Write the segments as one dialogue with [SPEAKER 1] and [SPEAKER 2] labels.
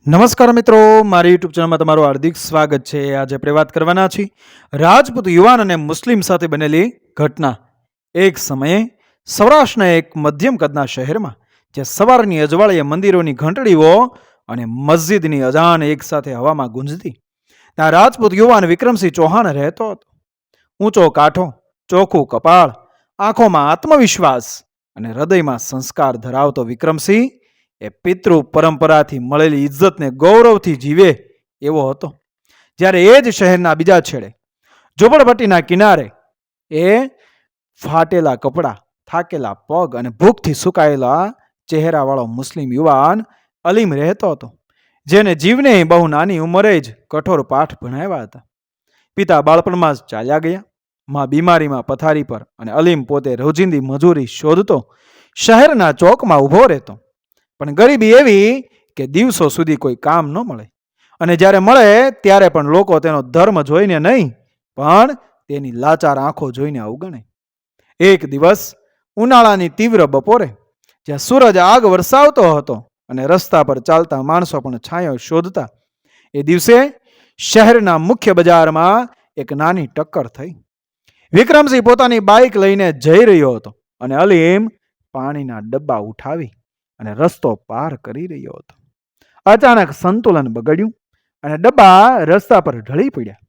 [SPEAKER 1] નમસ્કાર મિત્રો, મારી યુટ્યુબ ચેનલમાં તમારું હાર્દિક સ્વાગત છે. આજે આપણે વાત કરવાના છીએ રાજપૂત યુવાન અને મુસ્લિમ સાથે બનેલી ઘટના. એક સમયે સૌરાષ્ટ્રના એક મધ્યમ કદના શહેરમાં જ્યાં સવારની અજવાળીએ મંદિરોની ઘંટડીઓ અને મસ્જિદની અજાન એક સાથે હવામાં ગુંજતી, ત્યાં રાજપૂત યુવાન વિક્રમસિંહ ચૌહાણ રહેતો હતો. ઊંચો કાંઠો, ચોખ્ખું કપાળ, આંખોમાં આત્મવિશ્વાસ અને હૃદયમાં સંસ્કાર ધરાવતો વિક્રમસિંહ એ પિતૃ પરંપરાથી મળેલી ઇજ્જતને ગૌરવથી જીવે એવો હતો. જ્યારે એ જ શહેરના બીજા છેડે ઝૂંપડપટ્ટીના કિનારે એ ફાટેલા કપડાં, થાકેલા પગ અને ભૂખથી સુકાયેલા ચહેરાવાળો મુસ્લિમ યુવાન અલીમ રહેતો હતો, જેને જીવને બહુ નાની ઉંમરે જ કઠોર પાઠ ભણાવ્યા હતા. પિતા બાળપણમાં જ ચાલ્યા ગયા, માં બીમારીમાં પથારી પર, અને અલીમ પોતે રોજિંદી મજૂરી શોધતો શહેરના ચોકમાં ઊભો રહેતો. પણ ગરીબી એવી કે દિવસો સુધી કોઈ કામ ન મળે, અને જ્યારે મળે ત્યારે પણ લોકો તેનો ધર્મ જોઈને નહીં પણ તેની લાચાર આંખો જોઈને અવગણે. એક દિવસ ઉનાળાની તીવ્ર બપોરે જ્યાં સૂરજ આગ વરસાવતો હતો અને રસ્તા પર ચાલતા માણસો પણ છાંયો શોધતા, એ દિવસે શહેરના મુખ્ય બજારમાં એક નાની ટક્કર થઈ. વિક્રમસિંહ પોતાની બાઇક લઈને જઈ રહ્યો હતો અને અલીમ પાણીના ડબ્બા ઉઠાવી અને રસ્તો પાર કરી રહ્યો હતો. અચાનક સંતુલન બગડ્યું અને ડબ્બા રસ્તા પર ઢળી પડ્યા.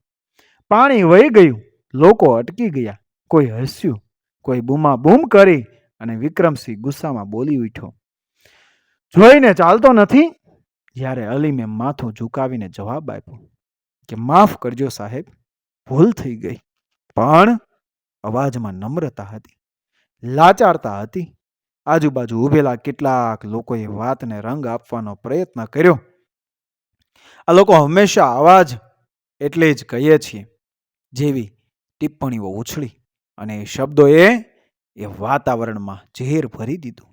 [SPEAKER 1] પાણી વહી ગયું, લોકો અટકી ગયા, કોઈ હસ્યું, કોઈ બૂમાબૂમ કરી, અને વિક્રમસિંહ ગુસ્સામાં બોલી ઉઠ્યો, જોઈને ચાલતો નથી? જ્યારે અલીમે માથું ઝુકાવીને જવાબ આપ્યો કે માફ કરજો સાહેબ, ભૂલ થઈ ગઈ. પણ અવાજમાં નમ્રતા હતી, લાચારતા હતી. આજુબાજુ ઊભેલા કેટલાક લોકોએ વાતને રંગ આપવાનો પ્રયત્ન કર્યો. આ લોકો હંમેશા અવાજ એટલે જ કહીએ છીએ જેવી ટિપ્પણીઓ ઉછળી, અને એ શબ્દોએ એ વાતાવરણમાં ઝેર ભરી દીધું.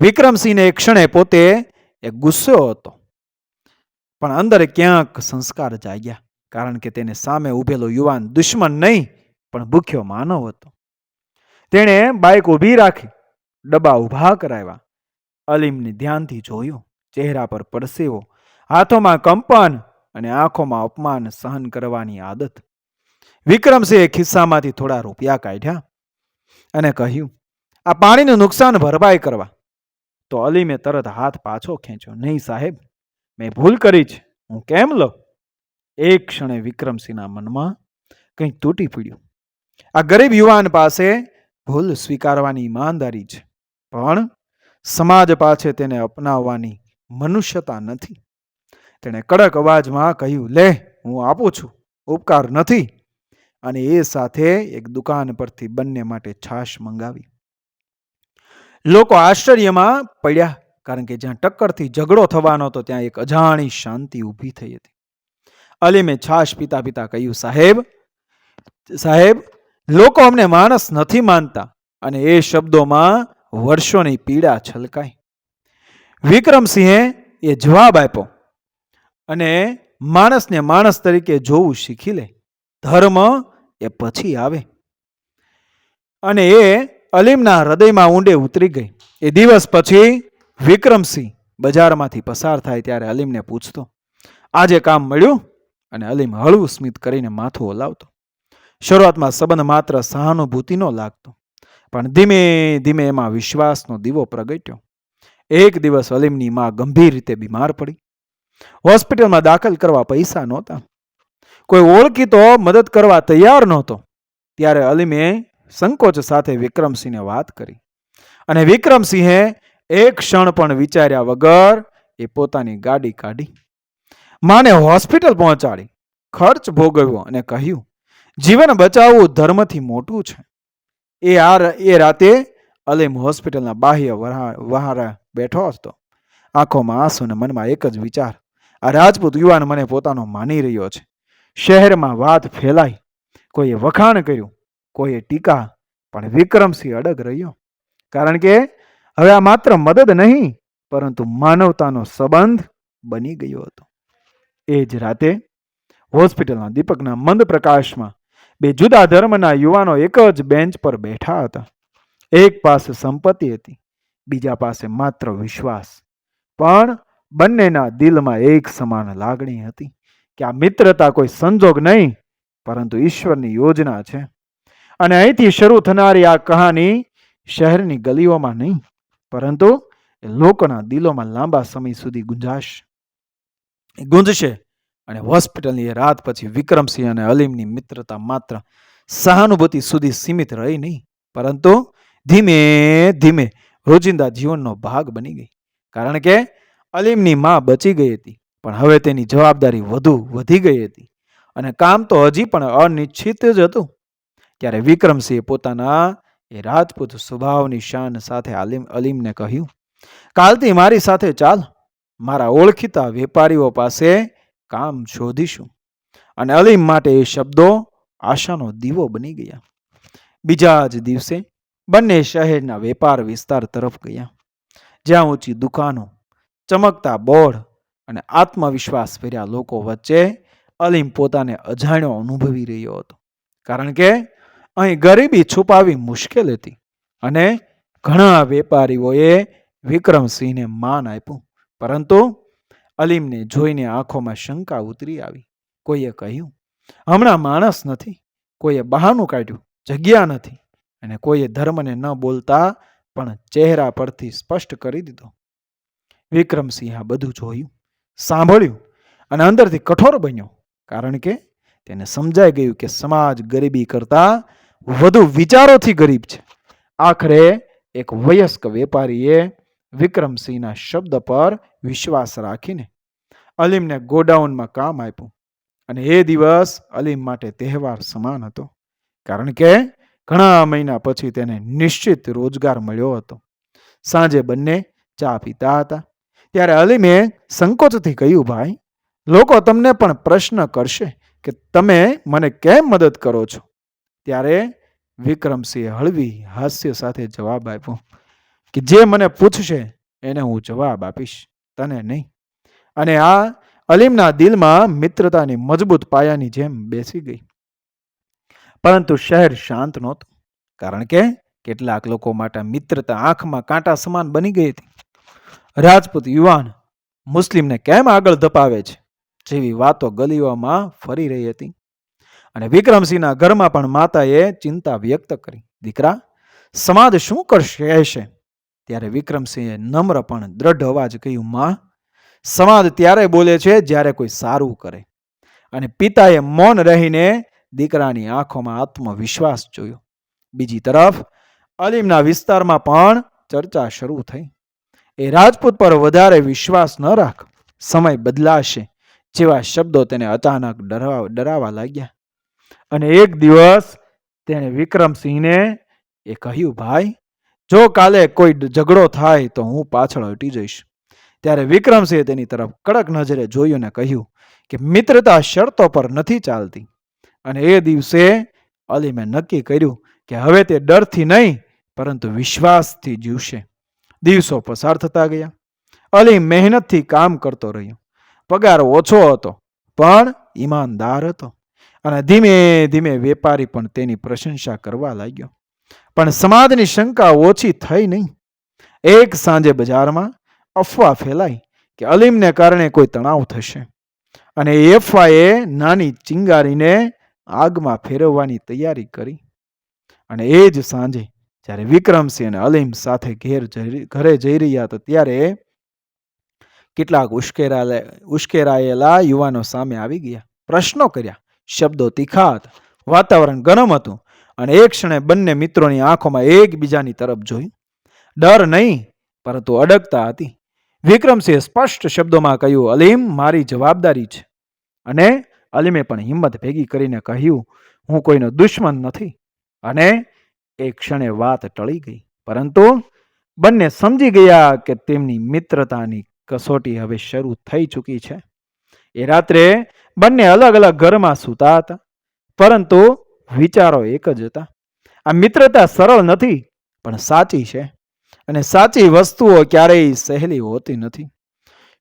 [SPEAKER 1] વિક્રમસિંહને એક ક્ષણે પોતે એક ગુસ્સો હતો, પણ અંદર ક્યાંક સંસ્કાર જાગ્યા, કારણ કે તેને સામે ઊભેલો યુવાન દુશ્મન નહીં પણ ભૂખ્યો માનવ હતો. તેણે બાઇક ઊભી રાખી, ડબ્બા ઊભા કરાવ્યા. અલીમને ધ્યાનથી જોયો. ચહેરા પર પરસેવો, હાથોમાં કંપન અને આંખોમાં અપમાન સહન કરવાની આદત. વિક્રમસિંહે ખિસ્સામાંથી થોડા રૂપિયા કાઢ્યા અને કહ્યું, આ પાણીનું નુકસાન ભરપાઈ કરવા. તો અલીમે તરત હાથ પાછો ખેંચ્યો, નહીં સાહેબ, મેં ભૂલ કરી છે, હું કેમ લઉં? એક ક્ષણે વિક્રમસિંહના મનમાં કંઈક તૂટી પડ્યું. આ ગરીબ યુવાન પાસે ભૂલ સ્વીકારવાની ઈમાનદારી છે, પણ સમાજ પાસે તેને અપનાવવાની મનુષ્યતા નથી. તેણે કડક અવાજમાં કહ્યું, લે, હું આપું છું, ઉપકાર નથી. અને એ સાથે એક દુકાન પરથી બંને માટે છાશ મંગાવી. લોકો આશ્ચર્યમાં પડ્યા, કારણ કે જ્યાં ટક્કરથી ઝઘડો થવાનો હતો ત્યાં એક અજાણી શાંતિ ઊભી થઈ હતી. અલીમે છાશ પીતા પીતા કહ્યું, સાહેબ, લોકો અમને માણસ નથી માનતા. અને એ શબ્દોમાં વર્ષોની પીડા છલકાઈ. વિક્રમસિંહે એ જવાબ આપ્યો, અને માણસને માણસ તરીકે જોવું શીખી લે, ધર્મ એ પછી આવે. અને એ અલીમના હૃદયમાં ઊંડે ઉતરી ગઈ. એ દિવસ પછી વિક્રમસિંહ બજારમાંથી પસાર થાય ત્યારે અલીમને પૂછતો, આજે કામ મળ્યું? અને અલીમ હળવું સ્મિત કરીને માથું હલાવતો. શરૂઆતમાં સંબંધ માત્ર સહાનુભૂતિનો લાગતો, પણ ધીમે ધીમે એમાં વિશ્વાસનો દીવો પ્રગટ્યો. એક દિવસ અલીમની માં ગંભીર રીતે બીમાર પડી. હોસ્પિટલમાં દાખલ કરવા પૈસા નહોતા. કોઈ ઓળખીતો મદદ કરવા તૈયાર નહોતો. ત્યારે અલીમે સંકોચ સાથે વિક્રમસિંહને વાત કરી, અને વિક્રમસિંહે એક ક્ષણ પણ વિચાર્યા વગર એ પોતાની ગાડી કાઢી, માને હોસ્પિટલ પહોંચાડી, ખર્ચ ભોગવ્યો અને કહ્યું, જીવન બચાવવું ધર્મથી મોટું છે. એ રાતે અલીમ હોસ્પિટલના બાહ્ય વહારે બેઠો હતો, આંખોમાં આંસુ અને મનમાં એક જ વિચાર, આ રાજપૂત યુવાન મને પોતાનો માની રહ્યો છે. શહેરમાં વાત ફેલાઈ, કોઈએ વખાણ કર્યું, કોઈએ ટીકા, પણ વિક્રમસિંહ અડગ રહ્યો, કારણ કે હવે આ માત્ર મદદ નહીં પરંતુ માનવતાનો સંબંધ બની ગયો હતો. એ જ રાતે હોસ્પિટલના દીપકના મંદ પ્રકાશમાં બે જુદા ધર્મના યુવાનો એક જ બેન્ચ પર બેઠા હતા. એક પાસે સંપત્તિ હતી, બીજા પાસે માત્ર વિશ્વાસ. પણ બંનેના દિલમાં એક સમાન લાગણી હતી કે આ મિત્રતા કોઈ સંજોગ નહીં, પરંતુ ઈશ્વરની યોજના છે. અને અહીંથી શરૂ થનારી આ કહાની શહેરની ગલીઓમાં નહીં, પરંતુ લોકોના દિલોમાં લાંબા સમય સુધી ગુંજશે. અને હોસ્પિટલની એ રાત પછી વિક્રમસિંહ અને અલીમની મિત્રતા માત્ર સહાનુભૂતિ સુધી સીમિત રહી નહીં, પરંતુ ધીમે ધીમે રોજિંદા જીવનનો ભાગ બની ગઈ. કારણ કે અલીમની માં બચી ગઈ હતી, પણ હવે તેની જવાબદારી વધી ગઈ હતી અને કામ તો હજી પણ અનિશ્ચિત જ હતું. ત્યારે વિક્રમસિંહે પોતાના એ રાજપૂત સ્વભાવની શાન સાથે અલીમને કહ્યું, કાલથી મારી સાથે ચાલ, મારા ઓળખીતા વેપારીઓ પાસે કામ શોધીશું. અને અલીમ માટે એ શબ્દો આશાનો દીવો બની ગયા. બીજા જ દિવસે બંને શહેરના વેપાર વિસ્તાર તરફ ગયા, જ્યાં ઊંચી દુકાનો, ચમકતા બોર્ડ અને આત્મવિશ્વાસ ભર્યા લોકો વચ્ચે અલીમ પોતાને અજાણ્યો અનુભવી રહ્યો હતો. કારણ કે અહીં ગરીબી છુપાવી મુશ્કેલ હતી અને ઘણા વેપારીઓએ વિક્રમસિંહને માન આપ્યું, પરંતુ અલીમને જોઈને આંખોમાં શંકા ઉતરી આવી. કોઈએ કહ્યું, હમણાં માણસ નથી. કોઈએ બહાનું કાઢ્યું, જગ્યા નથી. અને કોઈએ ધર્મને ન બોલતા પણ ચહેરા પરથી સ્પષ્ટ કરી દીધો. વિક્રમસિંહ આ બધું જોયું, સાંભળ્યું અને અંદરથી કઠોર બન્યો. કારણ કે તેને સમજાઈ ગયું કે સમાજ ગરીબી કરતા વધુ વિચારોથી ગરીબ છે. આખરે એક વયસ્ક વેપારીએ વિક્રમસિંહના શબ્દ પર વિશ્વાસ રાખીને અલીમને ગોડાઉનમાં કામ આપ્યું. અને એ દિવસ અલીમ માટે તહેવાર સમાન હતો, કારણ કે ઘણા મહિના પછી તેને નિશ્ચિત રોજગાર મળ્યો હતો. સાંજે બંને ચા પીતા હતા, ત્યારે અલીમે સંકોચથી કહ્યું, ભાઈ, લોકો તમને પણ પ્રશ્ન કરશે કે તમે મને કેમ મદદ કરો છો. ત્યારે વિક્રમસિંહે હળવી હાસ્ય સાથે જવાબ આપ્યો કે જે મને પૂછશે એને હું જવાબ આપીશ, તને નહીં. અને આ અલીમના દિલમાં મિત્રતાની મજબૂત પાયાની જેમ બેસી ગઈ. પરંતુ શહેર શાંત નહોતું, કારણ કે કેટલાક લોકો માટે મિત્રતા આંખમાં કાંટા સમાન બની ગઈ હતી. રાજપૂત યુવાન મુસ્લિમને કેમ આગળ ધપાવે છે જેવી વાતો ગલીઓમાં ફરી રહી હતી. અને વિક્રમસિંહના ઘરમાં પણ માતાએ ચિંતા વ્યક્ત કરી. દીકરા, સમાજ શું કહેશે? ત્યારે વિક્રમસિંહે નમ્ર પણ દ્રઢ અવાજ કહ્યું, માં, સમાજ ત્યારે બોલે છે જ્યારે કોઈ સારું કરે. અને પિતાએ મૌન રહીને દીકરાની આંખોમાં આત્મવિશ્વાસ જોયો. બીજી તરફ અલીમના વિસ્તારમાં પણ ચર્ચા શરૂ થઈ. એ રાજપૂત પર વધારે વિશ્વાસ ન રાખ, સમય બદલાશે જેવા શબ્દો તેને અચાનક ડરાવા લાગ્યા. અને એક દિવસ તેણે વિક્રમસિંહને એ કહ્યું, ભાઈ, જો કાલે કોઈ ઝઘડો થાય તો હું પાછળ હટી જઈશ. ત્યારે વિક્રમસિંહે તેની તરફ કડક નજરે જોયું અને કહ્યું કે મિત્રતા શરતો પર નથી ચાલતી. અને એ દિવસે અલીમે નક્કી કર્યું કે હવે તે ડરથી નહીં, પરંતુ વિશ્વાસથી જીવશે. દિવસો પસાર થતા ગયા. અલીમ મહેનતથી કામ કરતો રહ્યો. પગાર ઓછો હતો, પણ ઈમાનદાર હતો. અને ધીમે ધીમે વેપારી પણ તેની પ્રશંસા કરવા લાગ્યો. પણ સમાજની શંકા ઓછી થઈ નહીં. એક સાંજે બજારમાં અફવા ફેલાઈ કે અલીમને કારણે કોઈ તણાવ થશે. અને એ અફવાએ નાની ચિંગારીને આગમાં ફેરવવાની તૈયારી કરી. અને એ જ સાંજે જ્યારે વિક્રમસિંહ અને અલીમ સાથે ઘરે જઈ રહ્યા હતા, ત્યારે કેટલાક ઉશ્કેરાયેલા યુવાનો સામે આવી ગયા. પ્રશ્નો કર્યા, શબ્દો તીખા હતા, વાતાવરણ ગરમ હતું. અને એક ક્ષણે બંને મિત્રોની આંખોમાં એકબીજાની તરફ જોયું. ડર નહીં, પરંતુ અડગતા હતી. વિક્રમસિંહે સ્પષ્ટ શબ્દોમાં કહ્યું, અલીમ, મારી જવાબદારી છે. અને અલીમે પણ હિંમત ભેગી કરીને કહ્યું, હું કોઈનો દુશ્મન નથી. અને એક ક્ષણે વાત ટળી ગઈ, પરંતુ બંને સમજી ગયા કે તેમની મિત્રતાની કસોટી હવે શરૂ થઈ ચૂકી છે. એ રાત્રે બંને અલગ અલગ ઘરમાં સૂતા હતા, પરંતુ વિચારો એક જ હતા. આ મિત્રતા સરળ નથી, પણ સાચી છે. અને સાચી વસ્તુઓ ક્યારેય સહેલી હોતી નથી.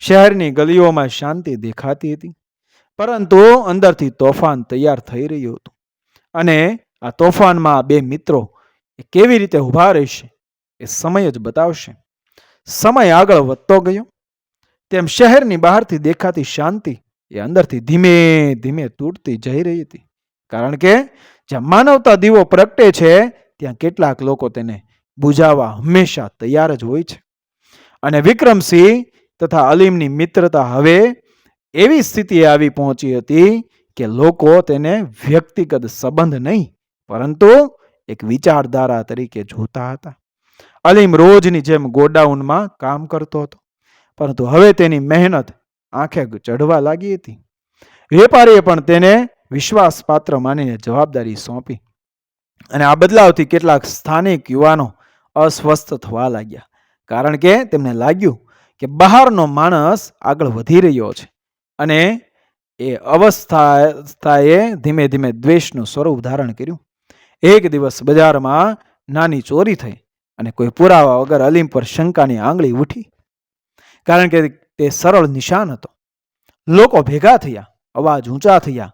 [SPEAKER 1] શહેરની ગલીઓમાં શાંતિ દેખાતી હતી, પરંતુ અંદરથી તોફાન તૈયાર થઈ રહ્યું હતું. અને આ તોફાનમાં બે મિત્રો એ કેવી રીતે ઊભા રહેશે એ સમય જ બતાવશે. સમય આગળ વધતો ગયો. તેમ શહેરની બહારથી દેખાતી શાંતિ એ અંદરથી ધીમે ધીમે તૂટતી જઈ રહી હતી. કારણ કે જ્યાં માનવતા દીવો પ્રગટે છે ત્યાં કેટલાક લોકો તેને બુઝાવવા હંમેશા તૈયાર જ હોય છે. અને વિક્રમસિંહ તથા અલીમની મિત્રતા હવે એવી સ્થિતિએ આવી પહોંચી હતી કે લોકો તેને વ્યક્તિગત સંબંધ નહીં પરંતુ એક વિચારધારા તરીકે જોતા હતા. અલીમ રોજની જેમ ગોડાઉનમાં કામ કરતો હતો, પરંતુ હવે તેની મહેનત આંખે ચઢવા લાગી હતી. વેપારીએ પણ તેને વિશ્વાસપાત્ર માનીને જવાબદારી સોંપી. અને આ બદલાવથી કેટલાક સ્થાનિક યુવાનો અસ્વસ્થ થવા લાગ્યા, કારણ કે તેમને લાગ્યું કે બહારનો માણસ આગળ વધી રહ્યો છે અને એ અવસ્થાએ ધીમે ધીમે દ્વેષનું સ્વરૂપ ધારણ કર્યું. એક દિવસ બજારમાં નાની ચોરી થઈ અને કોઈ પુરાવા વગર અલીમ પર શંકાની આંગળી ઉઠી, કારણ કે તે સરળ નિશાન હતો. લોકો ભેગા થયા, અવાજ ઊંચા થયા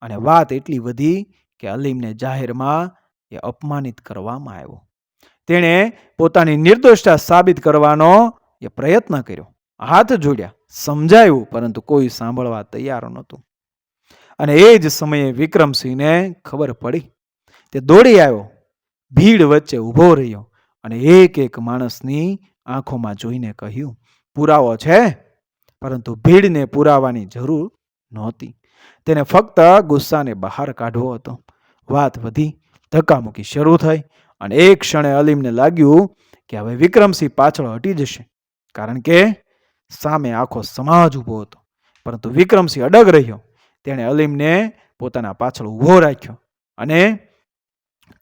[SPEAKER 1] અને વાત એટલી વધી કે અલીમને જાહેરમાં એ અપમાનિત કરવામાં આવ્યો. તેણે પોતાની નિર્દોષતા સાબિત કરવાનો એ પ્રયત્ન કર્યો, હાથ જોડ્યા, સમજાયું, પરંતુ કોઈ સાંભળવા તૈયાર નહોતું. અને એ જ સમયે વિક્રમસિંહને ખબર પડી. તે દોડી આવ્યો, ભીડ વચ્ચે ઊભો રહ્યો અને એક એક માણસની આંખોમાં જોઈને કહ્યું, પુરાવો છે, પરંતુ ભીડને પુરાવાની જરૂર નહોતી. તેને ફક્ત ગુસ્સાને બહાર કાઢવો હતો. વાત વધી, ધક્કામુક્કી શરૂ થઈ અને એક ક્ષણે અલીમને લાગ્યું કે હવે વિક્રમસિંહ પાછળ હટી જશે, કારણ કે સામે આખો સમાજ ઊભો હતો. પરંતુ વિક્રમસિંહ અડગ રહ્યો. તેણે અલીમને પોતાના પાછળ ઊભો રાખ્યો અને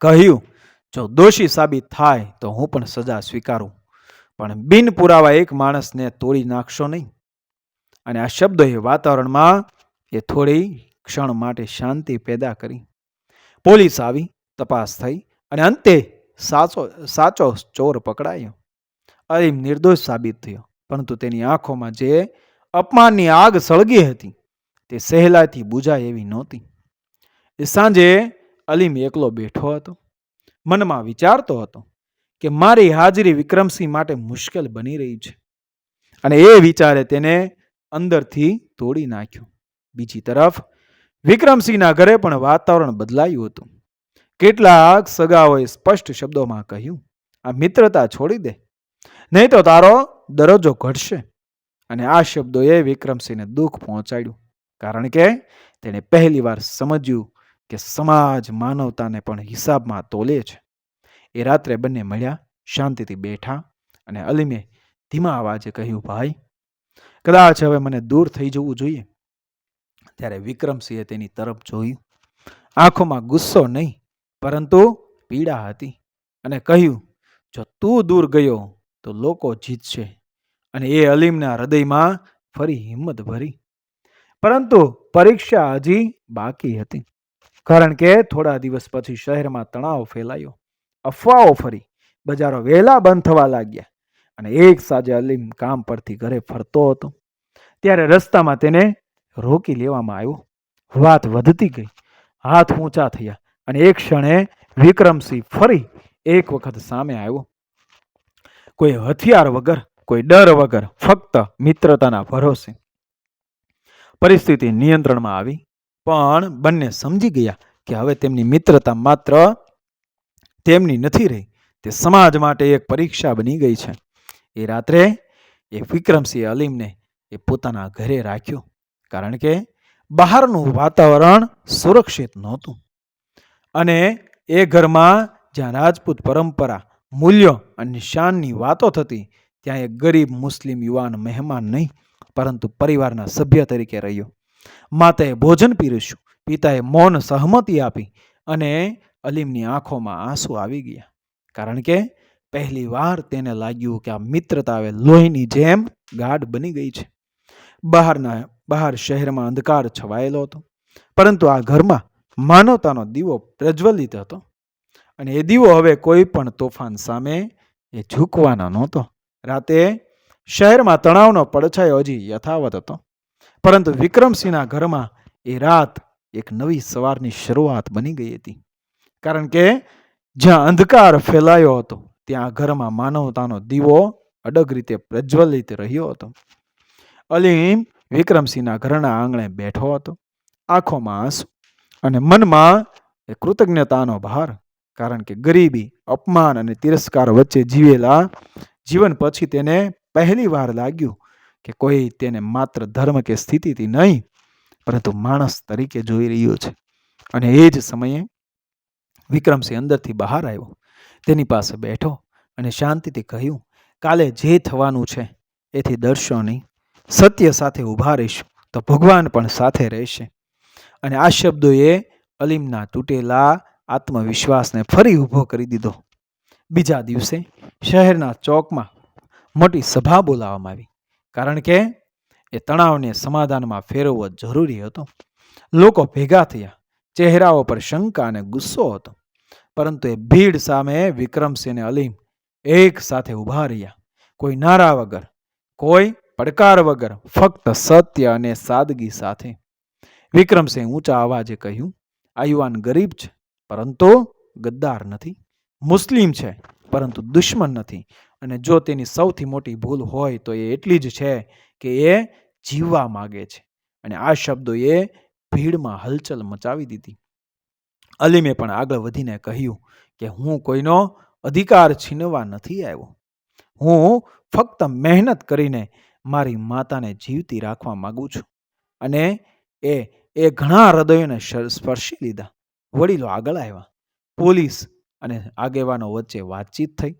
[SPEAKER 1] કહ્યું, જો દોષી સાબિત થાય તો હું પણ સજા સ્વીકારું, પણ બિન પુરાવા એક માણસને તોડી નાખશો નહીં. અને આ શબ્દોએ વાતાવરણમાં એ થોડી ક્ષણ માટે શાંતિ પેદા કરી. પોલીસ આવી, તપાસ થઈ અને અંતે સાચો ચોર પકડાયો. અલીમ નિર્દોષ સાબિત થયો, પરંતુ તેની આંખોમાં જે અપમાનની આગ સળગી હતી તે સહેલાઈથી બુઝાય એવી નહોતી. એ સાંજે અલીમ એકલો બેઠો હતો. મનમાં વિચારતો હતો કે મારી હાજરી વિક્રમસિંહ માટે મુશ્કેલ બની રહી છે, અને એ વિચારે તેને અંદરથી તોડી નાખ્યું. બીજી તરફ વિક્રમસિંહના ઘરે પણ વાતાવરણ બદલાયું હતું. કેટલાક સગાઓએ સ્પષ્ટ શબ્દોમાં કહ્યું, આ મિત્રતા છોડી દે, નહીં તો તારો દરજ્જો ઘટશે. અને આ શબ્દોએ વિક્રમસિંહને દુઃખ પહોંચાડ્યું, કારણ કે તેણે પહેલી વાર સમજ્યું કે સમાજ માનવતાને પણ હિસાબમાં તોલે છે. એ રાત્રે બંને મળ્યા, શાંતિથી બેઠા અને અલીમે ધીમા અવાજે કહ્યું, ભાઈ, કદાચ હવે મને દૂર થઈ જવું જોઈએ. ત્યારે વિક્રમસિંહે તેની તરફ જોયું. આંખોમાં ગુસ્સો નહીં પરંતુ પીડા હતી, અને કહ્યું, જો તું દૂર ગયો તો લોકો જીતશે. અને એ અલીમના હૃદયમાં ફરી હિંમત ભરી. પરંતુ પરીક્ષા હજી બાકી હતી, કારણ કે થોડા દિવસ પછી શહેરમાં તણાવ ફેલાયો, અફવાઓ ફરી, બજારો વહેલા બંધ થવા લાગ્યા. અને એક સાંજે અલીમ કામ પરથી ઘરે ફરતો હતો ત્યારે રસ્તામાં તેને રોકી લેવામાં આવ્યો. વાત વધતી ગઈ, હાથ ઊંચા થયા અને એક ક્ષણે વિક્રમસિંહ ફરી એક વખત સામે આવ્યો. કોઈ હથિયાર વગર, કોઈ ડર વગર, ફક્ત મિત્રતાના ભરોસે. પરિસ્થિતિ નિયંત્રણમાં આવી, પણ બંને સમજી ગયા કે હવે તેમની મિત્રતા માત્ર તેમની નથી રહી, તે સમાજ માટે એક પરીક્ષા બની ગઈ છે. એ રાત્રે એ વિક્રમસિંહ અલીમને એ પોતાના ઘરે રાખ્યો, કારણ કે બહારનું વાતાવરણ સુરક્ષિત નહોતું. અને એ ઘરમાં જ્યાં રાજપૂત પરંપરા, મૂલ્યો અને શાનની વાતો થતી, ત્યાં એક ગરીબ મુસ્લિમ યુવાન મહેમાન નહીં પરંતુ પરિવારના સભ્ય તરીકે રહ્યો. માતાએ ભોજન પીરસ્યું, પિતાએ મૌન સહમતિ આપી અને અલીમની આંખોમાં આંસુ આવી ગયા, કારણ કે પહેલી વાર તેને લાગ્યું કે આ મિત્રતા હવે લોહીની જેમ ગાઢ બની ગઈ છે. બહાર શહેરમાં અંધકાર છવાયેલો હતો, પરંતુ આ ઘરમાં માનવતાનો દીવો પ્રજ્વલિત હતો. અને એ દીવો હવે કોઈ પણ તોફાન સામે એ ઝૂકવાનો નહોતો. રાતે શહેરમાં તણાવનો પડછાયો હજી યથાવત હતો, પરંતુ વિક્રમસિંહના ઘરમાં એ રાત એક નવી સવારની શરૂઆત બની ગઈ હતી, કારણ કે જ્યાં અંધકાર ફેલાયો હતો ત્યાં ઘરમાં માનવતાનો દીવો અડગ રીતે પ્રજ્વલિત રહ્યો હતો. અલીમ વિક્રમસિંહના ઘરના આંગણે બેઠો હતો, આંખોમાં આંસુ અને મનમાં એ કૃતજ્ઞતાનો ભાર. કારણ કે ગરીબી, અપમાન અને તિરસ્કાર વચ્ચે જીવેલા જીવન પછી તેને પહેલી વાર લાગ્યું કે કોઈ તેને માત્ર ધર્મ કે સ્થિતિથી નહીં પરંતુ માણસ તરીકે જોઈ રહ્યો છે. અને એ જ સમયે વિક્રમસિંહ અંદરથી બહાર આવ્યો, તેની પાસે બેઠો અને શાંતિથી કહ્યું, કાલે જે થવાનું છે એથી ડરશો નહીં. સત્ય સાથે ઊભા રહીશું તો ભગવાન પણ સાથે રહેશે. અને આ શબ્દોએ અલીમના તૂટેલા આત્મવિશ્વાસને ફરી ઊભો કરી દીધો. બીજા દિવસે શહેરના ચોકમાં મોટી સભા બોલાવવામાં આવી, કારણ કે એ તણાવને સમાધાનમાં ફેરવવો જરૂરી હતો. લોકો ભેગા થયા, ચહેરાઓ પર શંકા અને ગુસ્સો હતો, પરંતુ એ ભીડ સામે વિક્રમસિંહ અને અલીમ એક સાથે ઊભા રહ્યા. કોઈ નારા વગર, કોઈ પડકાર વગર, ફક્ત સત્ય અને સાદગી સાથે. વિક્રમસિંહ ઊંચા અવાજે કહ્યું, આ યુવાન ગરીબ છે પરંતુ ગદ્દાર નથી, મુસ્લિમ છે પરંતુ દુશ્મન નથી, અને જો તેની સૌથી મોટી ભૂલ હોય તો એ એટલી જ છે કે એ જીવવા માગે છે. અને આ શબ્દોએ ભીડમાં હલચલ મચાવી દીધી. અલીમે પણ આગળ વધીને કહ્યું કે હું કોઈનો અધિકાર છીનવા નથી આવ્યો, હું ફક્ત મહેનત કરીને મારી માતાને જીવતી રાખવા માંગુ છું. અને એ ઘણા હૃદયોને સ્પર્શી લીધા. વડીલો આગળ આવ્યા, પોલીસ અને આગેવાનો વચ્ચે વાતચીત થઈ,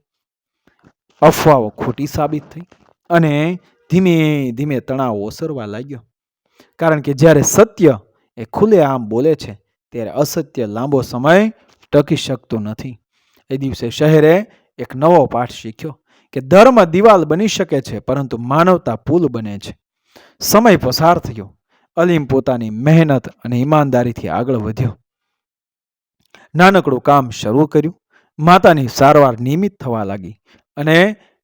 [SPEAKER 1] અફવાઓ ખોટી સાબિત થઈ અને ધીમે ધીમે તણાવ ઓસરવા લાગ્યો. કારણ કે જ્યારે સત્ય એ ખુલ્લેઆમ બોલે છે ત્યારે અસત્ય લાંબો સમય ટકી શકતું નથી. એ દિવસે શહેરે એક નવો પાઠ શીખ્યો કે ધર્મ દિવાલ બની શકે છે પરંતુ માનવતા પુલ બને છે. સમય પસાર થયો. અલીમ પોતાની મહેનત અને ઈમાનદારીથી આગળ વધ્યો. નાનકડું કામ શરૂ કર્યું. માતાની સારવાર નિયમિત થવા લાગી અને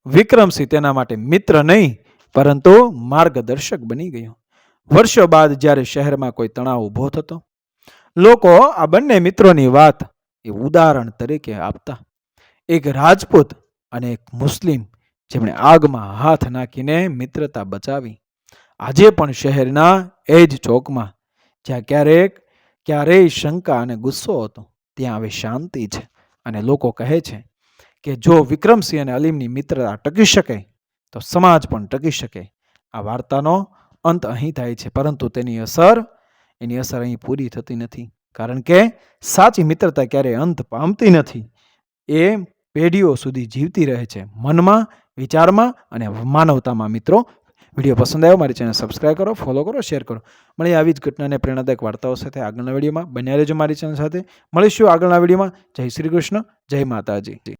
[SPEAKER 1] વિક્રમસિંહ તેના માટે મિત્ર નહીં પરંતુ માર્ગદર્શક બની ગયો. વર્ષો બાદ જ્યારે શહેરમાં કોઈ તણાવ ઊભો થતો, લોકો આ બંને મિત્રોની વાત એ ઉદાહરણ તરીકે આપતા. એક રાજપૂત અને એક મુસ્લિમ, જેમણે આગમાં હાથ નાખીને મિત્રતા બચાવી. આજે પણ શહેરના એ જ ચોકમાં જ્યાં ક્યારેય શંકા અને ગુસ્સો હતો, ત્યાં હવે શાંતિ છે. અને લોકો કહે છે કે જો વિક્રમસિંહ અને અલીમની મિત્રતા ટકી શકે તો સમાજ પણ ટકી શકે. આ વાર્તાનો અંત અહીં થાય છે, પરંતુ એની અસર અહીં પૂરી થતી નથી. કારણ કે સાચી મિત્રતા ક્યારેય અંત પામતી નથી. એ પેઢીઓ સુધી જીવતી રહે છે, મનમાં, વિચારમાં અને માનવતામાં. મિત્રો, વિડીયો પસંદ આવ્યો મારી ચેનલ સબસ્ક્રાઈબ કરો, ફોલો કરો, શેર કરો. મળીએ આવી જ ઘટનાને પ્રેરણાદાયક વાર્તાઓ સાથે આગળના વિડીયોમાં. બન્યા રહેજો મારી ચેનલ સાથે. મળીશું આગળના વિડીયોમાં. જય શ્રી કૃષ્ણ, જય માતાજી.